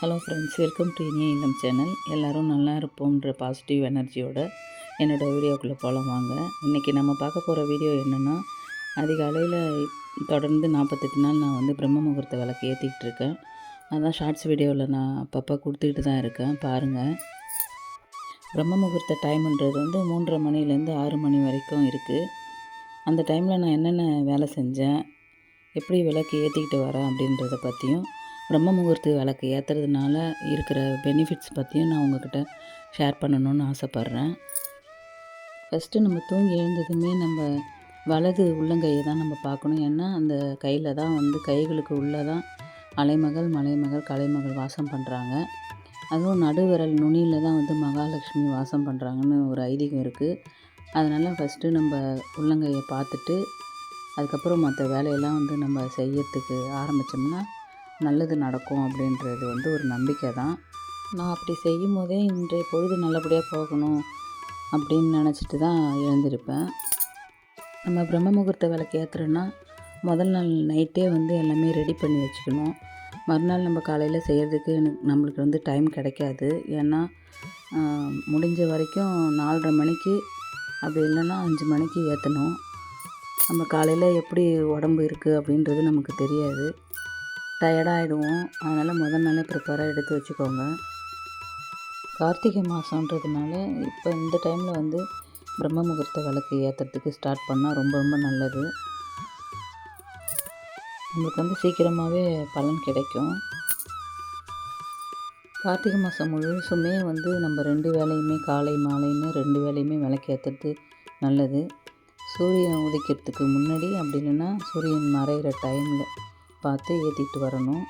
Hello friends, welcome to இனிய இல்லம் channel. எல்லோரும் நல்லா இருப்போன்ற பாசிட்டிவ் எனர்ஜியோட என்னோடய வீடியோக்குள்ளே போகலாம் வாங்க. இன்றைக்கி நம்ம பார்க்க போகிற வீடியோ என்னென்னா, அதிகாலையில் தொடர்ந்து 48 நாள் நான் வந்து பிரம்ம முகூர்த்த விளக்கு ஏற்றிக்கிட்டு இருக்கேன். அதான் ஷார்ட்ஸ் வீடியோவில் நான் அப்பப்போ கொடுத்துக்கிட்டு தான் இருக்கேன், பாருங்கள். பிரம்ம முகூர்த்த டைம்ன்றது வந்து 3:30 மணிலேருந்து 6 மணி வரைக்கும் இருக்குது. அந்த டைமில் நான் என்னென்ன வேலை செஞ்சேன், எப்படி விளக்கு ஏற்றிக்கிட்டு வரேன் அப்படின்றத பற்றியும், பிரம்ம முகூர்த்த விளக்கு ஏற்றுறதுனால இருக்கிற பெனிஃபிட்ஸ் பற்றியும் நான் உங்கள்கிட்ட ஷேர் பண்ணணுன்னு ஆசைப்பட்றேன். ஃபஸ்ட்டு நம்ம தூங்கி எழுந்ததுமே நம்ம வலது உள்ளங்கையை தான் நம்ம பார்க்கணும். ஏன்னா அந்த கையில் தான் வந்து கைகளுக்கு உள்ளே தான் அலைமகள், மலைமகள், கலைமகள் வாசம் பண்ணுறாங்க. அதுவும் நடுவிரல் நுனியில் தான் வந்து மகாலட்சுமி வாசம் பண்ணுறாங்கன்னு ஒரு ஐதீகம் இருக்குது. அதனால் ஃபஸ்ட்டு நம்ம உள்ளங்கையை பார்த்துட்டு அதுக்கப்புறம் மற்ற வேலையெல்லாம் வந்து நம்ம செய்யறதுக்கு ஆரம்பித்தோம்னா நல்லது நடக்கும் அப்படின்றது வந்து ஒரு நம்பிக்கை தான். நான் அப்படி செய்யும் போதே இன்றைய பொழுது நல்லபடியாக போகணும் அப்படின்னு நினச்சிட்டு தான் எழுந்திருப்பேன். நம்ம பிரம்ம முகூர்த்த விளக்கு ஏற்றுறோன்னா முதல் நாள் நைட்டே வந்து எல்லாமே ரெடி பண்ணி வச்சுக்கணும். மறுநாள் நம்ம காலையில் செய்கிறதுக்கு நம்மளுக்கு வந்து டைம் கிடைக்காது. ஏன்னா முடிஞ்ச வரைக்கும் 4:30 மணிக்கு அப்படி இல்லைன்னா 5 மணிக்கு ஏற்றணும். நம்ம காலையில் எப்படி உடம்பு இருக்குது அப்படின்றது நமக்கு தெரியாது, டயர்டாகிடுவோம். அதனால் முதல் நாளே ப்ரிப்பேராக எடுத்து வச்சுக்கோங்க. கார்த்திகை மாதன்றதுனால இப்போ இந்த டைமில் வந்து பிரம்ம முகூர்த்த விளக்கு ஏற்றுறதுக்கு ஸ்டார்ட் பண்ணால் ரொம்ப ரொம்ப நல்லது. நம்மளுக்கு வந்து சீக்கிரமாகவே பலன் கிடைக்கும். கார்த்திகை மாதம் முழுசுமே வந்து நம்ம 2 வேளையுமே காலை மாலைன்னு 2 வேளையுமே விளக்கு ஏற்றுறது நல்லது. சூரியன் உதிக்கிறதுக்கு முன்னாடி அப்படி இல்லைன்னா சூரியன் மறைகிற டைமில் பார்த்து ஏற்றிட்டு வரணும்.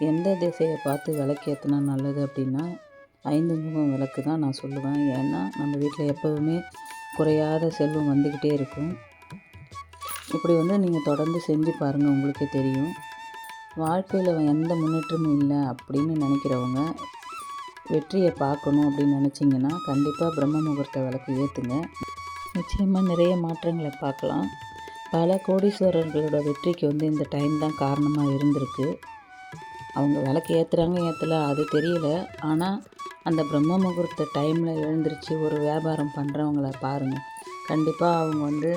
எந்த திசையை பார்த்து விளக்கு ஏற்றினா நல்லது அப்படின்னா 5 முகம் விளக்கு தான் நான் சொல்லுவேன். ஏன்னா நம்ம வீட்டில் எப்போவுமே குறையாத செல்வம் வந்துக்கிட்டே இருக்கும். இப்படி வந்து நீங்கள் தொடர்ந்து செஞ்சு பாருங்கள், உங்களுக்கே தெரியும். வாழ்க்கையில் எந்த முன்னேற்றமும் இல்லை அப்படின்னு நினைக்கிறவங்க வெற்றியை பார்க்கணும் அப்படின்னு நினச்சிங்கன்னா கண்டிப்பாக பிரம்ம முகூர்த்த விளக்கு ஏற்றுங்க. நிச்சயமாக நிறைய மாற்றங்களை பார்க்கலாம். பல கோடீஸ்வரர்களோட வெற்றிக்கு வந்து இந்த டைம் தான் காரணமாக இருந்திருக்கு. அவங்க விளக்கு ஏற்றுறாங்க ஏற்றலை அது தெரியல. ஆனால் அந்த பிரம்ம முகூர்த்த டைமில் எழுந்திரிச்சு ஒரு வியாபாரம் பண்ணுறவங்கள பாருங்கள். கண்டிப்பாக அவங்க வந்து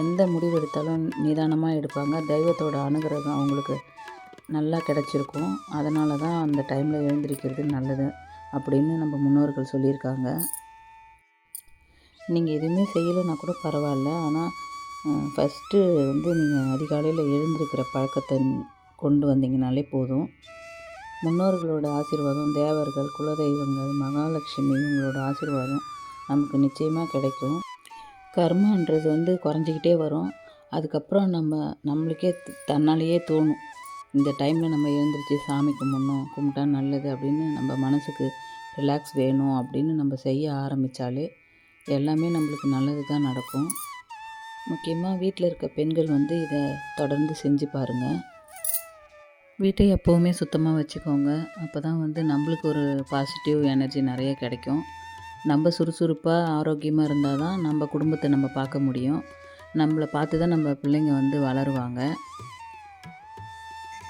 எந்த முடிவு எடுத்தாலும் நிதானமாக எடுப்பாங்க. தெய்வத்தோட அனுகிரகம் அவங்களுக்கு நல்லா கிடச்சிருக்கும். அதனால தான் அந்த டைமில் எழுந்திரிக்கிறது நல்லது அப்படின்னு நம்ம முன்னோர்கள் சொல்லியிருக்காங்க. நீங்கள் எதுவுமே செய்யலைன்னா கூட பரவாயில்ல. ஆனால் ஃபஸ்ட்டு வந்து நீங்கள் அதிகாலையில் எழுந்திருக்கிற பழக்கத்தை கொண்டு வந்தீங்கனாலே போதும். முன்னோர்களோட ஆசீர்வாதம், தேவர்கள், குலதெய்வங்கள், மகாலட்சுமி இவங்களோட ஆசீர்வாதம் நமக்கு நிச்சயமாக கிடைக்கும். கர்மன்றது வந்து குறைஞ்சிக்கிட்டே வரும். அதுக்கப்புறம் நம்மளுக்கே தன்னாலேயே தோணும், இந்த டைமில் நம்ம எழுந்திரிச்சு சாமி கும்பிட்டா நல்லது அப்படின்னு நம்ம மனசுக்கு ரிலாக்ஸ் வேணும் அப்படின்னு நம்ம செய்ய ஆரம்பித்தாலே எல்லாமே நம்மளுக்கு நல்லது தான் நடக்கும். முக்கியமாக வீட்டில் இருக்க பெண்கள் வந்து இதை தொடர்ந்து செஞ்சு பாருங்கள். வீட்டை எப்போவுமே சுத்தமாக வச்சுக்கோங்க. அப்போ தான் வந்து நம்மளுக்கு ஒரு பாசிட்டிவ் எனர்ஜி நிறைய கிடைக்கும். நம்ம சுறுசுறுப்பாக ஆரோக்கியமாக இருந்தால் தான் நம்ம குடும்பத்தை நம்ம பார்க்க முடியும். நம்மளை பார்த்து தான் நம்ம பிள்ளைங்க வந்து வளருவாங்க.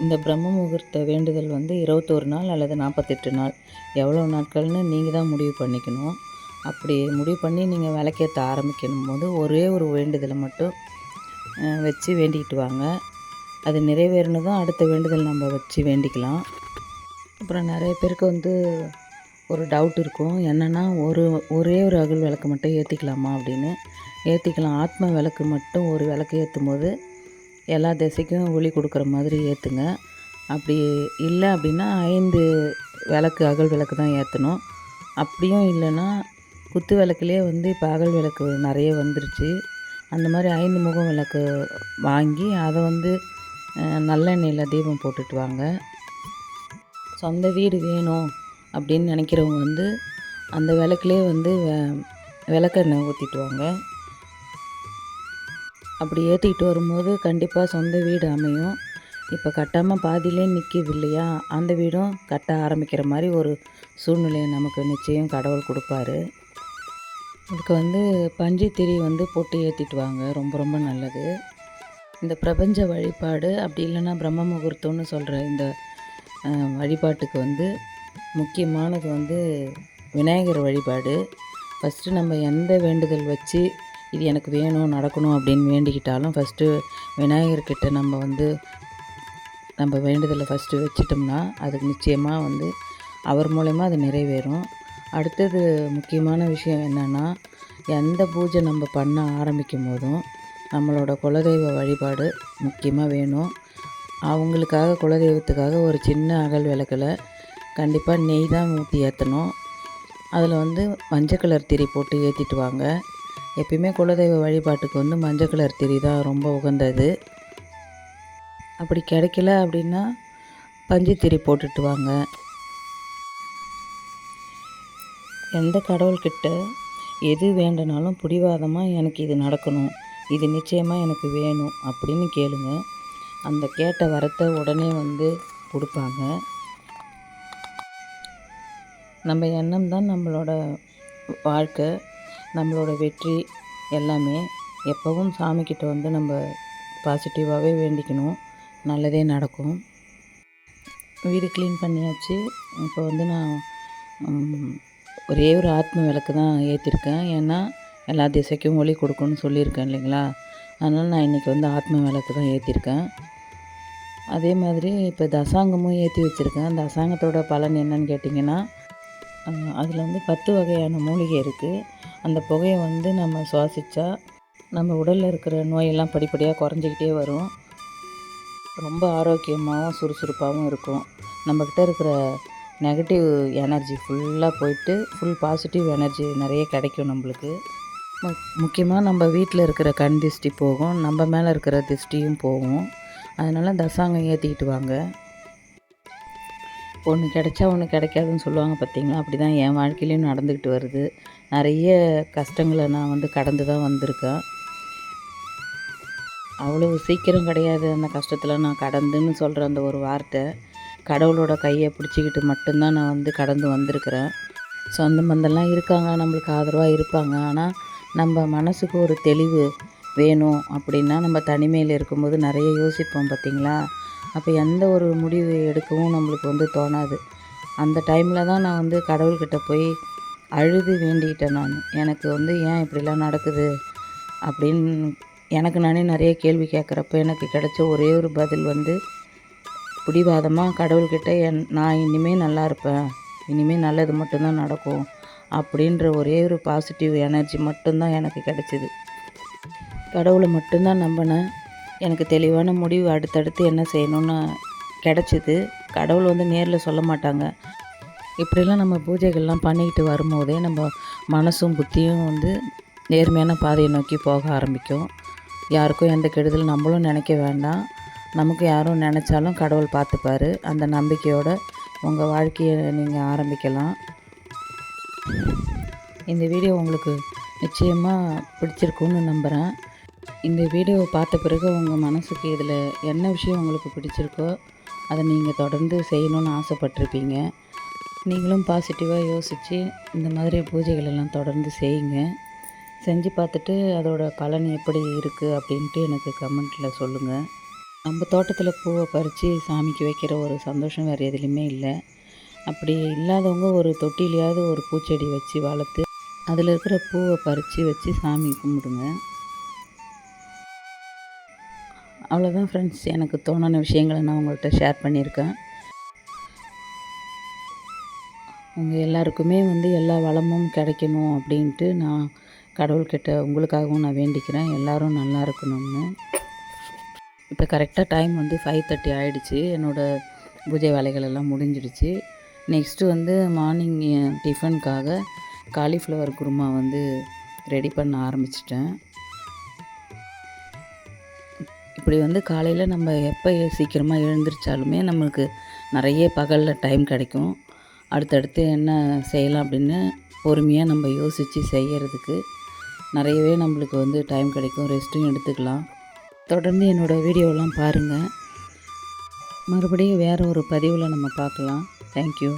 இந்த பிரம்ம முகூர்த்த வேண்டுதல் வந்து 21 நாள் அல்லது 48 நாள் எவ்வளோ நாட்கள்னு நீங்கள் தான் முடிவு பண்ணிக்கணும். அப்படி முடிவு பண்ணி நீங்கள் விளக்கேற்ற ஆரம்பிக்கணும் போது ஒரே ஒரு வேண்டுதலை மட்டும் வச்சு வேண்டிக்கிட்டு வாங்க. அது நிறைவேறினதும் அடுத்த வேண்டுதல் நம்ம வச்சு வேண்டிக்கலாம். அப்புறம் நிறைய பேருக்கு வந்து ஒரு டவுட் இருக்கும், என்னென்னா ஒரே ஒரு அகல் விளக்கு மட்டும் ஏற்றிக்கலாமா அப்படின்னு. ஏற்றிக்கலாம். ஆத்ம விளக்கு மட்டும் ஒரு விளக்கு ஏற்றும் போது எல்லா திசைக்கும் ஒளி கொடுக்குற மாதிரி ஏற்றுங்க. அப்படி இல்லை அப்படின்னா 5 விளக்கு அகல் விளக்கு தான் ஏற்றணும். அப்படியும் இல்லைன்னா குத்து விளக்குலேயே வந்து இப்போ அகல் விளக்கு நிறைய வந்துருச்சு. அந்த மாதிரி 5 முகம் விளக்கு வாங்கி அதை வந்து நல்லெண்ணெயில் தீபம் போட்டுட்டு வாங்க. சொந்த வீடு வேணும் அப்படின்னு நினைக்கிறவங்க வந்து அந்த விளக்குலேயே வந்து விளக்கெண்ணெய் ஊற்றிட்டு வாங்க. அப்படி ஏற்றிக்கிட்டு வரும்போது கண்டிப்பாக சொந்த வீடு அமையும். இப்போ கட்டாமல் பாதியிலே நிற்கிது இல்லையா, அந்த வீடும் கட்ட ஆரம்பிக்கிற மாதிரி ஒரு சூழ்நிலையை நமக்கு நிச்சயம் கடவுள் கொடுப்பாரு. இதுக்கு வந்து பஞ்சு திரி வந்து போட்டு ஏற்றிட்டு வாங்க, ரொம்ப ரொம்ப நல்லது. இந்த பிரபஞ்ச வழிபாடு அப்படி இல்லைன்னா பிரம்ம முகூர்த்தம்னு சொல்கிற இந்த வழிபாட்டுக்கு வந்து முக்கியமானது வந்து விநாயகர் வழிபாடு. ஃபஸ்ட்டு நம்ம எந்த வேண்டுதல் வச்சு இது எனக்கு வேணும் நடக்கணும் அப்படின்னு வேண்டிக்கிட்டாலும் ஃபஸ்ட்டு விநாயகர்கிட்ட நம்ம வேண்டுதலை ஃபஸ்ட்டு வச்சிட்டோம்னா அதுக்கு நிச்சயமாக வந்து அவர் மூலயமா அது நிறைவேறும். அடுத்தது முக்கியமான விஷயம் என்னென்னா, எந்த பூஜை நம்ம பண்ண ஆரம்பிக்கும் போதும் நம்மளோட குலதெய்வ வழிபாடு முக்கியமாக வேணும். அவங்களுக்காக குலதெய்வத்துக்காக ஒரு சின்ன அகல் விளக்கில் கண்டிப்பாக நெய் தான் ஊற்றி ஏற்றணும். அதில் வந்து மஞ்சள் கலர் திரி போட்டு ஏற்றிட்டு வாங்க. எப்பயுமே குலதெய்வ வழிபாட்டுக்கு வந்து மஞ்சள் கலர் திரி தான் ரொம்ப உகந்தது. அப்படி கிடைக்கல அப்படின்னா பஞ்சு திரி போட்டுட்டு வாங்க. எந்த கடவுள்கிட்ட எது வேண்டுனாலும் பிடிவாதமாக எனக்கு இது நடக்கணும், இது நிச்சயமாக எனக்கு வேணும் அப்படின்னு கேளுங்க. அந்த கேட்ட வரத்தை உடனே வந்து கொடுப்பாங்க. நம்ம எண்ணம் தான் நம்மளோட வாழ்க்கை, நம்மளோட வெற்றி எல்லாமே. எப்போவும் சாமிக்கிட்ட வந்து நம்ம பாசிட்டிவாகவே வேண்டிக்கணும், நல்லதே நடக்கும். வீடு க்ளீன் பண்ணியாச்சு. இப்போ வந்து நான் ஒரே ஒரு ஆத்ம விளக்கு தான் ஏற்றிருக்கேன். ஏன்னா எல்லா திசைக்கும் ஒளி கொடுக்கணும்னு சொல்லியிருக்கேன் இல்லைங்களா, அதனால் நான் இன்றைக்கி வந்து ஆத்ம விளக்கு தான் ஏற்றிருக்கேன். அதே மாதிரி இப்போ தசாங்கமும் ஏற்றி வச்சுருக்கேன். தசாங்கத்தோட பலன் என்னன்னு கேட்டிங்கன்னா, அதில் வந்து 10 வகையான மூலிகை இருக்குது. அந்த புகையை வந்து நம்ம சுவாசித்தா நம்ம உடலில் இருக்கிற நோயெல்லாம் படிப்படியாக குறைஞ்சிக்கிட்டே வரும். ரொம்ப ஆரோக்கியமாகவும் சுறுசுறுப்பாகவும் இருக்கும். நம்மக்கிட்ட இருக்கிற நெகட்டிவ் எனர்ஜி ஃபுல்லாக போயிட்டு ஃபுல் பாசிட்டிவ் எனர்ஜி நிறைய கிடைக்கும் நம்மளுக்கு. முக்கியமாக நம்ம வீட்டில் இருக்கிற கண் திஷ்டி போகும், நம்ம மேலே இருக்கிற திஷ்டியும் போகும். அதனால் தசாங்கம் ஏற்றிக்கிட்டு வாங்க. ஒன்று கிடைச்சா ஒன்று கிடைக்காதுன்னு சொல்லுவாங்க பார்த்தீங்களா, அப்படி தான் என் வாழ்க்கையிலையும் நடந்துக்கிட்டு வருது. நிறைய கஷ்டங்களை நான் வந்து கடந்து தான் வந்திருக்கேன். அவ்வளவு சீக்கிரம் கிடையாது அந்த கஷ்டத்தில் நான் கடந்துன்னு சொல்கிற அந்த ஒரு வார்த்தை. கடவுளோட கையை பிடிச்சிக்கிட்டு மட்டும்தான் நான் வந்து கடந்து வந்திருக்கிறேன். சொந்த பந்தெல்லாம் இருக்காங்க, நம்மளுக்கு ஆதரவாக இருப்பாங்க. ஆனால் நம்ம மனசுக்கு ஒரு தெளிவு வேணும் அப்படின்னா நம்ம தனிமையில் இருக்கும்போது நிறைய யோசிப்போம் பார்த்திங்களா. அப்போ எந்த ஒரு முடிவு எடுக்கவும் நம்மளுக்கு வந்து தோணாது. அந்த டைமில் தான் நான் வந்து கடவுள்கிட்ட போய் அழுது வேண்டிக்கிட்டேன். நான் எனக்கு வந்து ஏன் இப்படிலாம் நடக்குது அப்படின்னு எனக்கு நானே நிறைய கேள்வி கேட்குறப்ப எனக்கு கிடைச்ச ஒரே ஒரு பதில் வந்து, பிடிவாதமாக கடவுள்கிட்ட நான் இனிமேல் நல்லா இருப்பேன், இனிமேல் நல்லது மட்டும்தான் நடக்கும் அப்படின்ற ஒரே ஒரு பாசிட்டிவ் எனர்ஜி மட்டும்தான் எனக்கு கிடைச்சிது. கடவுளை மட்டும்தான் நம்பினேன். எனக்கு தெளிவான முடிவு அடுத்தடுத்து என்ன செய்யணும்னு கிடச்சிது. கடவுள் வந்து நேரில் சொல்ல மாட்டாங்க. இப்படிலாம் நம்ம பூஜைகள்லாம் பண்ணிக்கிட்டு வரும்போதே நம்ம மனசும் புத்தியும் வந்து நேர்மையான பாதையை நோக்கி போக ஆரம்பிக்கும். யாருக்கும் எந்த கெடுதல் நம்மளும் நினைக்க வேண்டாம். நமக்கு யாரும் நினச்சாலும் கடவுள் பார்த்துப்பார். அந்த நம்பிக்கையோடு உங்கள் வாழ்க்கையை நீங்கள் ஆரம்பிக்கலாம். இந்த வீடியோ உங்களுக்கு நிச்சயமாக பிடிச்சிருக்குன்னு நம்புகிறேன். இந்த வீடியோவை பார்த்த பிறகு உங்கள் மனசுக்கு இதில் என்ன விஷயம் உங்களுக்கு பிடிச்சிருக்கோ அதை நீங்கள் தொடர்ந்து செய்யணுன்னு ஆசைப்பட்டிருப்பீங்க. நீங்களும் பாசிட்டிவாக யோசித்து இந்த மாதிரி பூஜைகள் எல்லாம் தொடர்ந்து செய்யுங்க. செஞ்சு பார்த்துட்டு அதோட பலன் எப்படி இருக்குது அப்படின்ட்டு எனக்கு கமெண்ட்டில் சொல்லுங்கள். நம்ம தோட்டத்தில் பூவை பறித்து சாமிக்கு வைக்கிற ஒரு சந்தோஷம் வேறு எதுலேயுமே இல்லை. அப்படி இல்லாதவங்க ஒரு தொட்டிலையாவது ஒரு பூச்செடி வச்சு வளர்த்து அதில் இருக்கிற பூவை பறித்து வச்சு சாமி கும்பிடுங்க. அவ்வளோதான் ஃப்ரெண்ட்ஸ், எனக்கு தோணுன விஷயங்களை நான் உங்கள்கிட்ட ஷேர் பண்ணியிருக்கேன். உங்கள் எல்லாருக்குமே வந்து எல்லா வளமும் கிடைக்கணும் அப்படின்ட்டு நான் கடவுள்கிட்ட உங்களுக்காகவும் நான் வேண்டிக்கிறேன், எல்லோரும் நல்லா இருக்கணும்னு. இப்போ கரெக்டாக டைம் வந்து 5:30 ஆகிடுச்சு. என்னோடய பூஜை வேலைகள் எல்லாம் முடிஞ்சிடுச்சு. நெக்ஸ்ட்டு வந்து மார்னிங் டிஃபனுக்காக காலிஃப்ளவர் குருமா வந்து ரெடி பண்ண ஆரம்பிச்சிட்டேன். இப்படி வந்து காலையில் நம்ம எப்போ சீக்கிரமாக எழுந்திரிச்சாலுமே நம்மளுக்கு நிறைய பகலில் டைம் கிடைக்கும். அடுத்தடுத்து என்ன செய்யலாம் அப்படின்னு பொறுமையாக நம்ம யோசித்து செய்கிறதுக்கு நிறையவே நம்மளுக்கு வந்து டைம் கிடைக்கும். ரெஸ்ட்டும் எடுத்துக்கலாம். தொடர்ந்து என்னோடய வீடியோலாம் பாருங்கள். மறுபடியும் வேறு ஒரு பதிவில் நம்ம பார்க்கலாம். தேங்க்யூ.